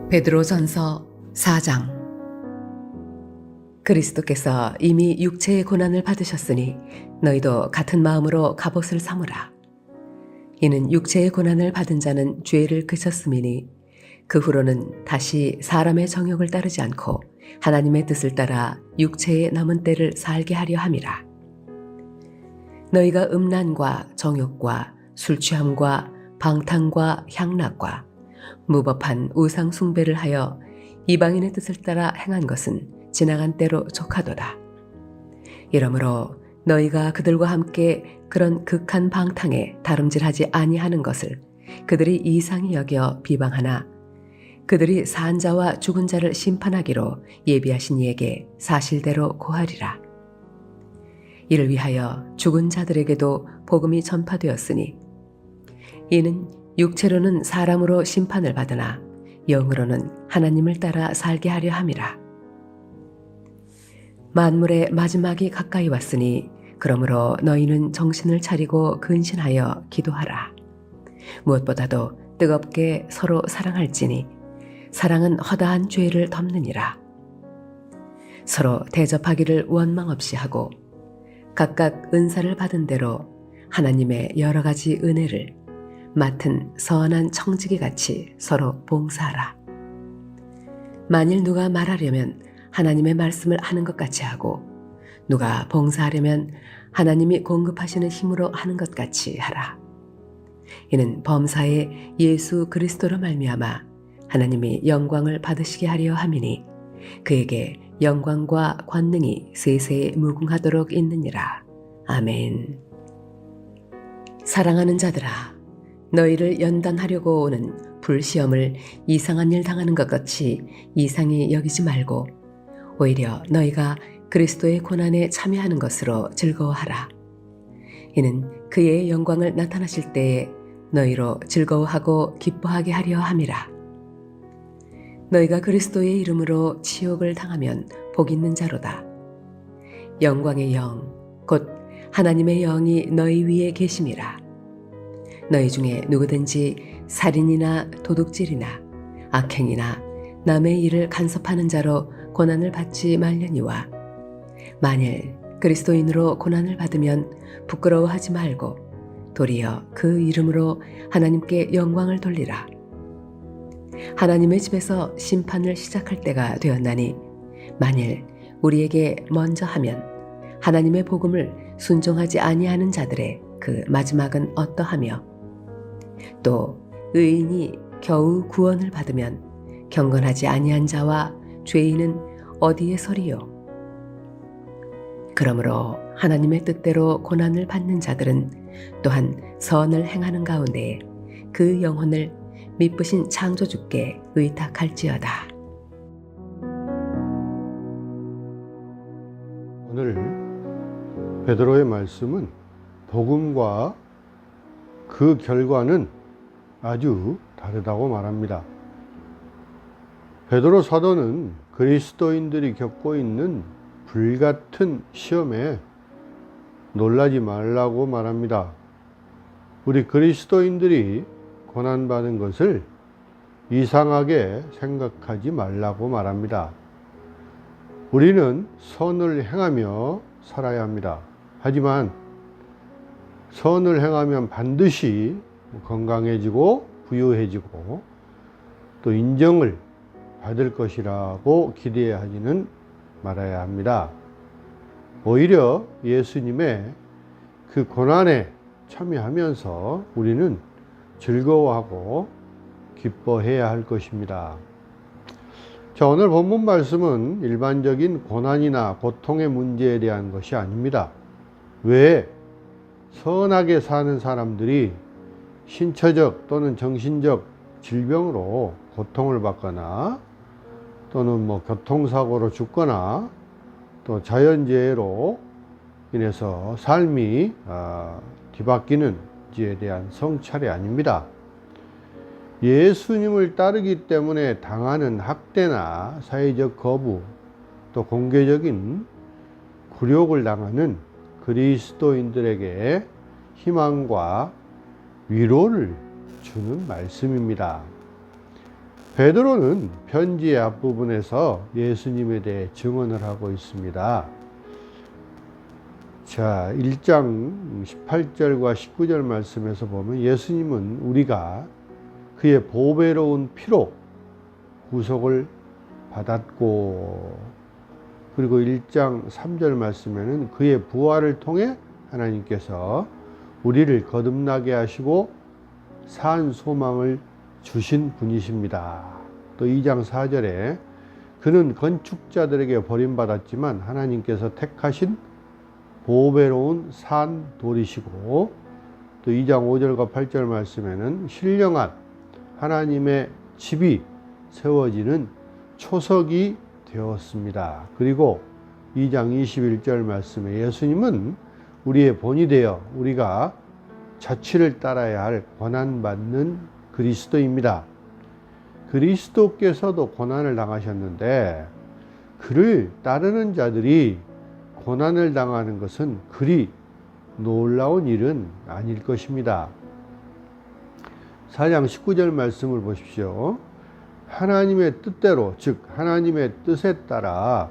베드로전서 4장. 그리스도께서 이미 육체의 고난을 받으셨으니 너희도 같은 마음으로 갑옷을 삼으라. 이는 육체의 고난을 받은 자는 죄를 그쳤음이니 그 후로는 다시 사람의 정욕을 따르지 않고 하나님의 뜻을 따라 육체의 남은 때를 살게 하려 함이라. 너희가 음란과 정욕과 술 취함과 방탕과 향락과 무법한 우상 숭배를 하여 이방인의 뜻을 따라 행한 것은 지나간 때로 족하도다. 이러므로 너희가 그들과 함께 그런 극한 방탕에 다름질하지 아니하는 것을 그들이 이상히 여겨 비방하나 그들이 산 자와 죽은 자를 심판하기로 예비하신 이에게 사실대로 고하리라. 이를 위하여 죽은 자들에게도 복음이 전파되었으니 이는 육체로는 사람으로 심판을 받으나 영으로는 하나님을 따라 살게 하려 함이라. 만물의 마지막이 가까이 왔으니 그러므로 너희는 정신을 차리고 근신하여 기도하라. 무엇보다도 뜨겁게 서로 사랑할지니 사랑은 허다한 죄를 덮느니라. 서로 대접하기를 원망 없이 하고 각각 은사를 받은 대로 하나님의 여러 가지 은혜를 맡은 선한 청지기 같이 서로 봉사하라. 만일 누가 말하려면 하나님의 말씀을 하는 것 같이 하고 누가 봉사하려면 하나님이 공급하시는 힘으로 하는 것 같이 하라. 이는 범사에 예수 그리스도로 말미암아 하나님이 영광을 받으시게 하려 함이니 그에게 영광과 권능이 세세에 무궁하도록 있느니라. 아멘. 사랑하는 자들아, 너희를 연단하려고 오는 불시험을 이상한 일 당하는 것 같이 이상히 여기지 말고 오히려 너희가 그리스도의 고난에 참여하는 것으로 즐거워하라. 이는 그의 영광을 나타나실 때에 너희로 즐거워하고 기뻐하게 하려 함이라. 너희가 그리스도의 이름으로 치욕을 당하면 복 있는 자로다. 영광의 영, 곧 하나님의 영이 너희 위에 계심이라. 너희 중에 누구든지 살인이나 도둑질이나 악행이나 남의 일을 간섭하는 자로 고난을 받지 말려니와 만일 그리스도인으로 고난을 받으면 부끄러워하지 말고 도리어 그 이름으로 하나님께 영광을 돌리라. 하나님의 집에서 심판을 시작할 때가 되었나니 만일 우리에게 먼저 하면 하나님의 복음을 순종하지 아니하는 자들의 그 마지막은 어떠하며 또 의인이 겨우 구원을 받으면 경건하지 아니한 자와 죄인은 어디에 서리요? 그러므로 하나님의 뜻대로 고난을 받는 자들은 또한 선을 행하는 가운데 그 영혼을 미쁘신 창조주께 의탁할지어다. 오늘 베드로의 말씀은 복음과 그 결과는 아주 다르다고 말합니다. 베드로 사도는 그리스도인들이 겪고 있는 불같은 시험에 놀라지 말라고 말합니다. 우리 그리스도인들이 고난받은 것을 이상하게 생각하지 말라고 말합니다. 우리는 선을 행하며 살아야 합니다. 하지만 선을 행하면 반드시 건강해지고 부유해지고 또 인정을 받을 것이라고 기대하지는 말아야 합니다. 오히려 예수님의 그 고난에 참여하면서 우리는 즐거워하고 기뻐해야 할 것입니다. 자, 오늘 본문 말씀은 일반적인 고난이나 고통의 문제에 대한 것이 아닙니다. 왜 선하게 사는 사람들이 신체적 또는 정신적 질병으로 고통을 받거나 또는 교통사고로 죽거나 또 자연재해로 인해서 삶이 뒤바뀌는지에 대한 성찰이 아닙니다. 예수님을 따르기 때문에 당하는 학대나 사회적 거부 또 공개적인 굴욕을 당하는 그리스도인들에게 희망과 위로를 주는 말씀입니다. 베드로는 편지의 앞부분에서 예수님에 대해 증언을 하고 있습니다. 자, 1장 18절과 19절 말씀에서 보면 예수님은 우리가 그의 보배로운 피로 구속을 받았고, 그리고 1장 3절 말씀에는 그의 부활을 통해 하나님께서 우리를 거듭나게 하시고 산 소망을 주신 분이십니다. 또 2장 4절에 그는 건축자들에게 버림받았지만 하나님께서 택하신 보배로운 산 돌이시고, 또 2장 5절과 8절 말씀에는 신령한 하나님의 집이 세워지는 초석이 되었습니다. 그리고 2장 21절 말씀에 예수님은 우리의 본이 되어 우리가 자취를 따라야 할 고난받는 그리스도입니다. 그리스도께서도 고난을 당하셨는데 그를 따르는 자들이 고난을 당하는 것은 그리 놀라운 일은 아닐 것입니다. 4장 19절 말씀을 보십시오. 하나님의 뜻대로, 즉 하나님의 뜻에 따라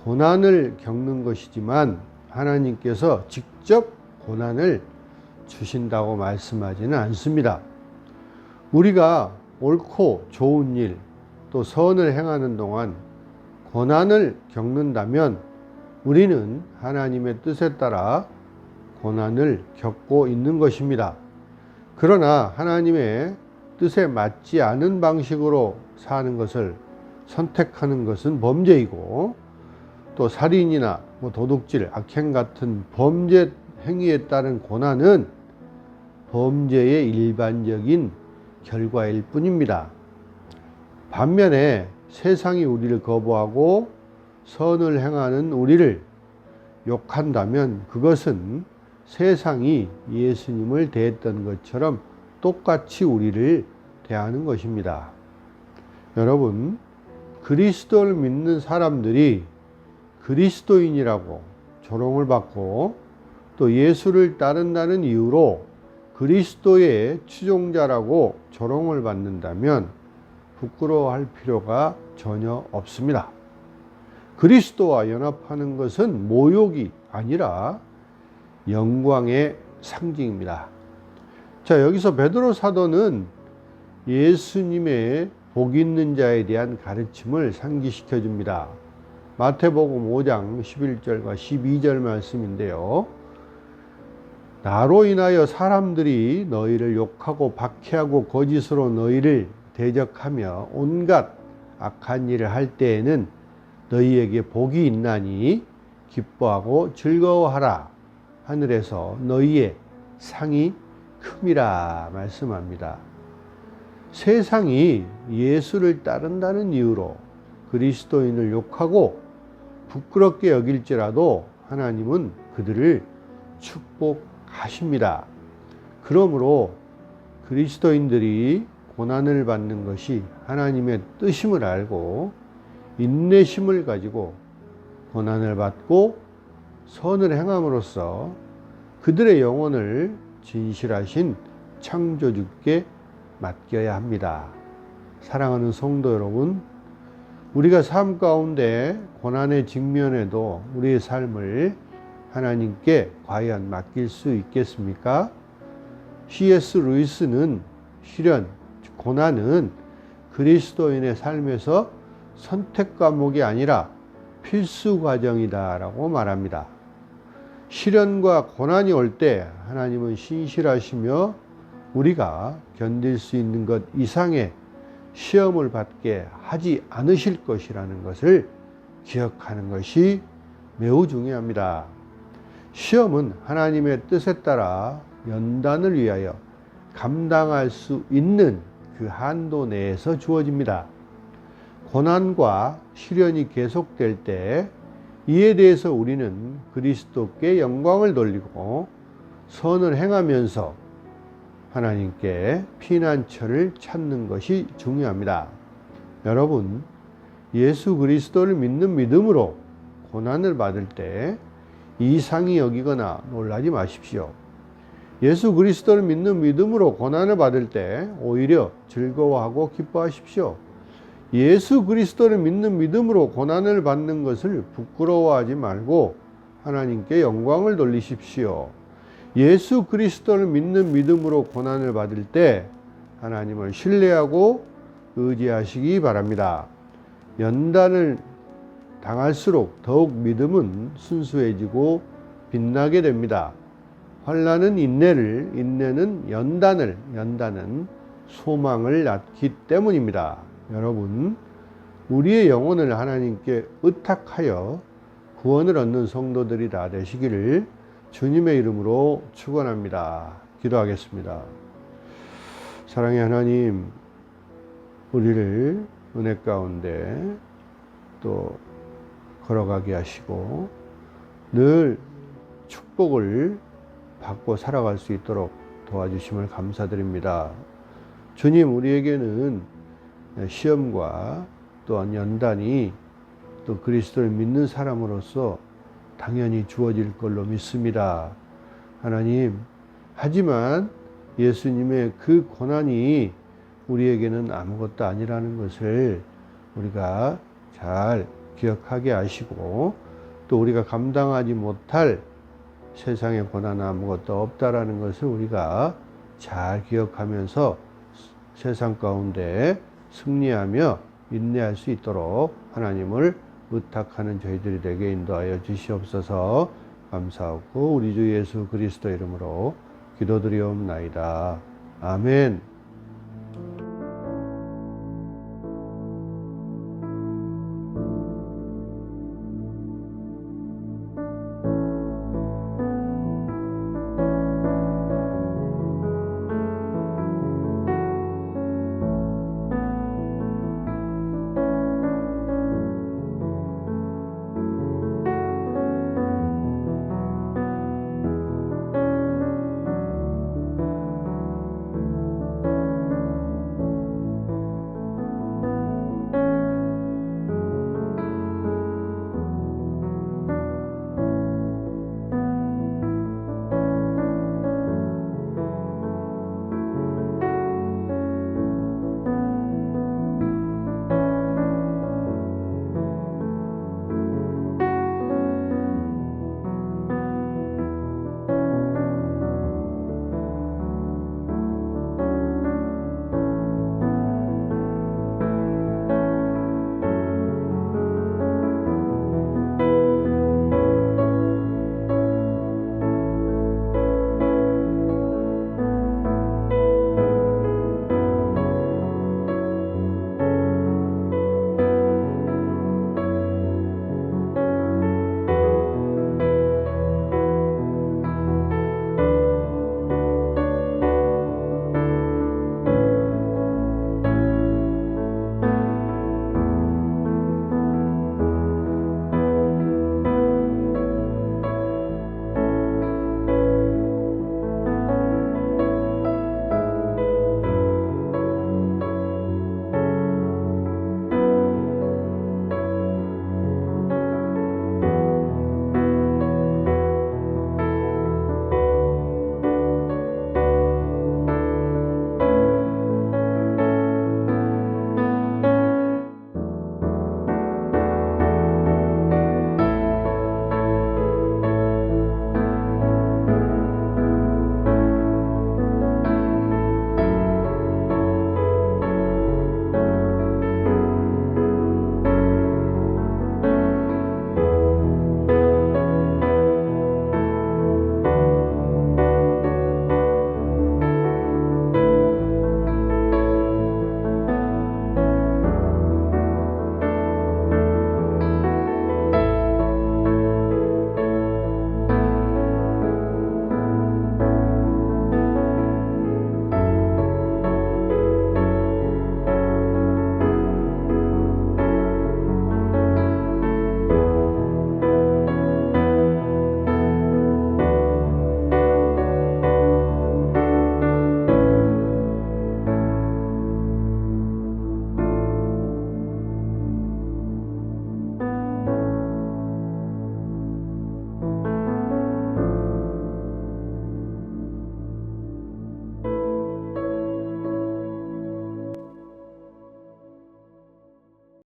고난을 겪는 것이지만 하나님께서 직접 고난을 주신다고 말씀하지는 않습니다. 우리가 옳고 좋은 일, 또 선을 행하는 동안 고난을 겪는다면 우리는 하나님의 뜻에 따라 고난을 겪고 있는 것입니다. 그러나 하나님의 뜻에 맞지 않은 방식으로 사는 것을 선택하는 것은 범죄이고, 또 살인이나 도둑질, 악행 같은 범죄 행위에 따른 고난은 범죄의 일반적인 결과일 뿐입니다. 반면에 세상이 우리를 거부하고 선을 행하는 우리를 욕한다면 그것은 세상이 예수님을 대했던 것처럼 똑같이 우리를 대하는 것입니다. 여러분, 그리스도를 믿는 사람들이 그리스도인이라고 조롱을 받고 또 예수를 따른다는 이유로 그리스도의 추종자라고 조롱을 받는다면 부끄러워할 필요가 전혀 없습니다. 그리스도와 연합하는 것은 모욕이 아니라 영광의 상징입니다. 자, 여기서 베드로 사도는 예수님의 복 있는 자에 대한 가르침을 상기시켜 줍니다. 마태복음 5장 11절과 12절 말씀인데요. 나로 인하여 사람들이 너희를 욕하고 박해하고 거짓으로 너희를 대적하며 온갖 악한 일을 할 때에는 너희에게 복이 있나니 기뻐하고 즐거워하라. 하늘에서 너희의 상이 큼이라 말씀합니다. 세상이 예수를 따른다는 이유로 그리스도인을 욕하고 부끄럽게 여길지라도 하나님은 그들을 축복하십니다. 그러므로 그리스도인들이 고난을 받는 것이 하나님의 뜻임을 알고 인내심을 가지고 고난을 받고 선을 행함으로써 그들의 영혼을 진실하신 창조주께 맡겨야 합니다. 사랑하는 성도 여러분, 우리가 삶 가운데 고난의 직면에도 우리의 삶을 하나님께 과연 맡길 수 있겠습니까? C.S. 루이스는 시련, 고난은 그리스도인의 삶에서 선택 과목이 아니라 필수 과정이다 라고 말합니다. 시련과 고난이 올 때 하나님은 신실하시며 우리가 견딜 수 있는 것 이상의 시험을 받게 하지 않으실 것이라는 것을 기억하는 것이 매우 중요합니다. 시험은 하나님의 뜻에 따라 연단을 위하여 감당할 수 있는 그 한도 내에서 주어집니다. 고난과 시련이 계속될 때 이에 대해서 우리는 그리스도께 영광을 돌리고 선을 행하면서 하나님께 피난처를 찾는 것이 중요합니다. 여러분, 예수 그리스도를 믿는 믿음으로 고난을 받을 때 이상히 여기거나 놀라지 마십시오. 예수 그리스도를 믿는 믿음으로 고난을 받을 때 오히려 즐거워하고 기뻐하십시오. 예수 그리스도를 믿는 믿음으로 고난을 받는 것을 부끄러워하지 말고 하나님께 영광을 돌리십시오. 예수 그리스도를 믿는 믿음으로 고난을 받을 때 하나님을 신뢰하고 의지하시기 바랍니다. 연단을 당할수록 더욱 믿음은 순수해지고 빛나게 됩니다. 환난은 인내를, 인내는 연단을, 연단은 소망을 낳기 때문입니다. 여러분, 우리의 영혼을 하나님께 의탁하여 구원을 얻는 성도들이 다 되시기를 주님의 이름으로 축원합니다. 기도하겠습니다. 사랑의 하나님, 우리를 은혜 가운데 또 걸어가게 하시고 늘 축복을 받고 살아갈 수 있도록 도와주심을 감사드립니다. 주님, 우리에게는 시험과 또한 연단이 또 그리스도를 믿는 사람으로서 당연히 주어질 걸로 믿습니다. 하나님, 하지만 예수님의 그 고난이 우리에게는 아무것도 아니라는 것을 우리가 잘 기억하게 하시고 또 우리가 감당하지 못할 세상의 고난은 아무것도 없다라는 것을 우리가 잘 기억하면서 세상 가운데 승리하며 인내할 수 있도록 하나님을 의탁하는 저희들이 되게 인도하여 주시옵소서. 감사하고 우리 주 예수 그리스도 이름으로 기도드리옵나이다. 아멘.